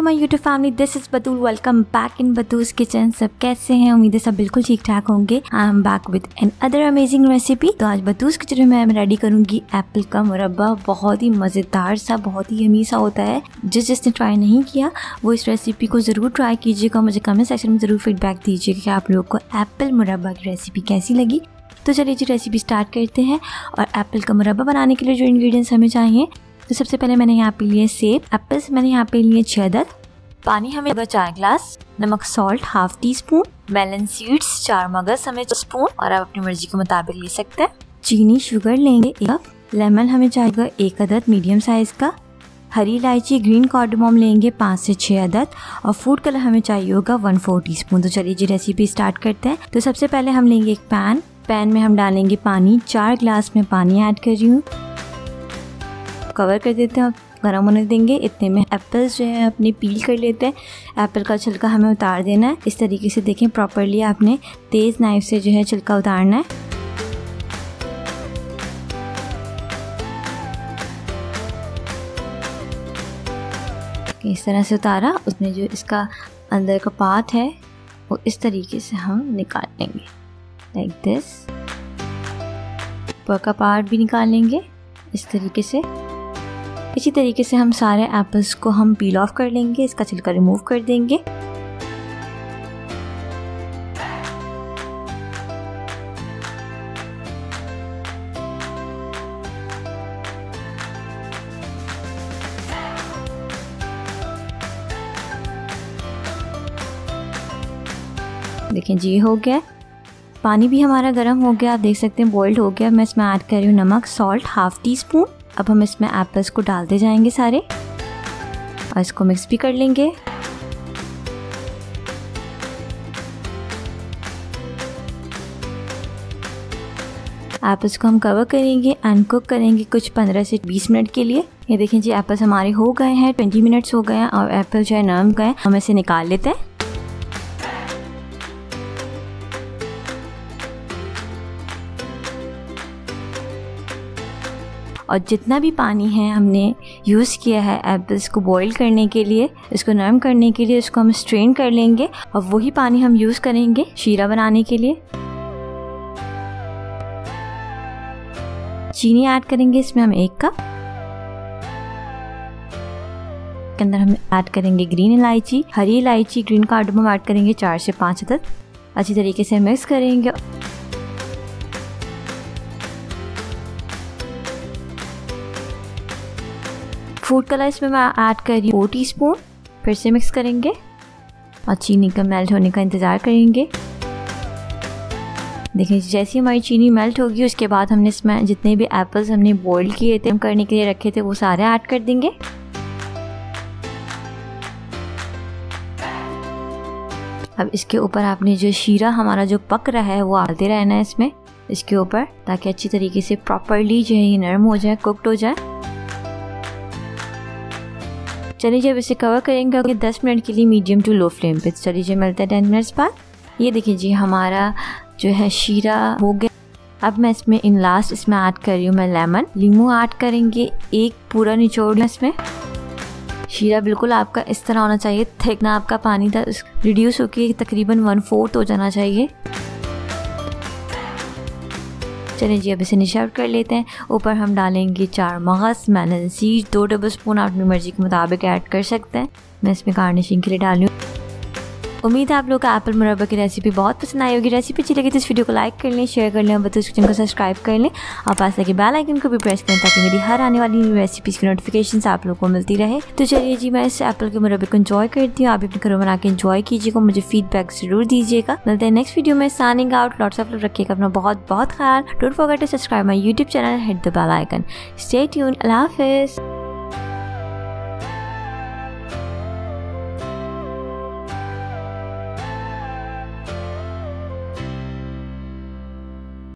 My YouTube family, this is Batool. Welcome back in Batool's kitchen. सब कैसे हैं? उम्मीद है सब बिल्कुल ठीक ठाक होंगे। I am back with another amazing recipe. तो आज बतूल्स किचन में मैं रेडी करूंगी एप्पल का मुरब्बा। बहुत ही मज़ेदार सा, बहुत ही यमी सा होता है। जिसने ट्राई नहीं किया वो इस रेसिपी को ज़रूर ट्राई कीजिएगा। मुझे कमेंट सेक्शन में ज़रूर फीडबैक दीजिएगा कि आप लोगों को एप्पल मुरब्बा की रेसिपी कैसी लगी। तो चलिए जी रेसिपी स्टार्ट करते हैं। और एप्पल का मुरब्बा बनाने के लिए जो इंग्रेडिएंट्स हमें चाहिए, तो सबसे पहले मैंने यहाँ पे लिए सेब। एप्पल्स मैंने यहाँ पे लिए 6 अदद। पानी हमें होगा 4 ग्लास। नमक salt half teaspoon. Melon seeds 4 मगज हमें स्पून, और आप अपनी मर्जी के मुताबिक ले सकते हैं। चीनी शुगर लेंगे 1 कप। लेमन हमें चाहिए 1 अदद मीडियम साइज का। हरी इलायची ग्रीन कार्डमम लेंगे 5 से 6 अदद। और फूड कलर हमें चाहिए होगा 1/4 टीस्पून। तो चलिए जी रेसिपी स्टार्ट करते हैं। तो सबसे पहले हम लेंगे एक पैन में हम डालेंगे पानी। 4 ग्लास में पानी ऐड कर रही हूँ। कवर कर देते हैं और गर्म होने देंगे। इतने में एप्पल्स जो है अपने पील कर लेते हैं। एप्पल का छिलका हमें उतार देना है। इस तरीके से देखें, प्रॉपरली आपने तेज़ नाइफ से जो है छिलका उतारना है। इस तरह से उतारा। उसमें जो इसका अंदर का पार्ट है वो इस तरीके से हम निकाल लेंगे, लाइक दिस। ऊपर का पार्ट भी निकाल लेंगे इस तरीके से। इसी तरीके से हम सारे एप्पल्स को हम पील ऑफ कर लेंगे। इसका छिलका रिमूव कर देंगे। देखें जी हो गया। पानी भी हमारा गर्म हो गया, आप देख सकते हैं बॉइल्ड हो गया। मैं इसमें ऐड कर रही हूँ नमक सॉल्ट हाफ टी स्पून। अब हम इसमें एप्पल्स को डालते जाएंगे सारे और इसको मिक्स भी कर लेंगे। एप्पल्स को हम कवर करेंगे एंड कुक करेंगे कुछ 15 से 20 मिनट के लिए। ये देखें जी एप्पल्स हमारे हो गए हैं, 20 मिनट्स हो गए हैं और एप्पल जो है नरम गए। हम इसे निकाल लेते हैं। और जितना भी पानी है हमने यूज़ किया है एप्पल्स को बॉईल करने के लिए, इसको नरम करने के लिए, इसको हम स्ट्रेन कर लेंगे और वही पानी हम यूज़ करेंगे शीरा बनाने के लिए। चीनी ऐड करेंगे इसमें हम 1 कप। के अंदर हम ऐड करेंगे ग्रीन इलायची, हरी इलायची ग्रीन कार्डमम ऐड करेंगे 4 से 5 अदद। अच्छी तरीके से मिक्स करेंगे। फूड कलर इसमें मैं ऐड कर रही हूँ 4 टीस्पून। फिर से मिक्स करेंगे और चीनी का मेल्ट होने का इंतज़ार करेंगे। देखिए जैसे हमारी चीनी मेल्ट होगी उसके बाद हमने इसमें जितने भी एप्पल्स हमने बॉईल किए थे, करने के लिए रखे थे, वो सारे ऐड कर देंगे। अब इसके ऊपर आपने जो शीरा हमारा जो पक रहा है वो डालते रहना है इसमें, इसके ऊपर, ताकि अच्छी तरीके से प्रॉपरली जो है ये नरम हो जाए, कुक्ड हो जाए। चलिए जब इसे कवर करेंगे 10 मिनट के लिए मीडियम टू लो फ्लेम पे। चलिए जो मिलता है 10 मिनट्स बाद। ये देखिए जी हमारा जो है शीरा हो गया। अब मैं इसमें इन लास्ट इसमें ऐड कर रही हूँ मैं लेमन। लीमू ऐड करेंगे 1 पूरा निचोड़ इसमें। शीरा बिल्कुल आपका इस तरह होना चाहिए, थिक ना आपका पानी था रिड्यूस होकर तकरीबन 1/4 हो जाना चाहिए। चलिए जी अब इसे निश आउट कर लेते हैं। ऊपर हम डालेंगे 4 मगज, मेलन सीड 2 टेबल स्पून आप अपनी मर्जी के मुताबिक ऐड कर सकते हैं। मैं इसमें गार्निशिंग के लिए डाली हूँ। उम्मीद है आप लोगों को एप्पल मुरब्बा की रेसिपी बहुत पसंद आई होगी। रेसिपी अच्छी लगी तो इस वीडियो को लाइक कर लें, शेयर कर लें और बतूल्स किचन को सब्सक्राइब कर लें और पास लगे बेल आइकन को भी प्रेस करें ताकि मेरी हर आने वाली न्यू रेसिपीज़ की नोटिफिकेशंस आप लोगों को मिलती रहे। तो चलिए जी मैं इस एप्पल के मुरब्बे को एंजॉय करती हूँ। आप भी अपने घरों बना के एंजॉय कीजिएगा, मुझे फीडबैक जरूर दीजिएगा। मिलते हैं नेक्स्ट वीडियो में। Signing out. Lots of love. रखिएगा अपना बहुत बहुत ख्याल। Don't forget to subscribe my YouTube channel, hit the bell icon. Stay tuned. Allah हाफिज़।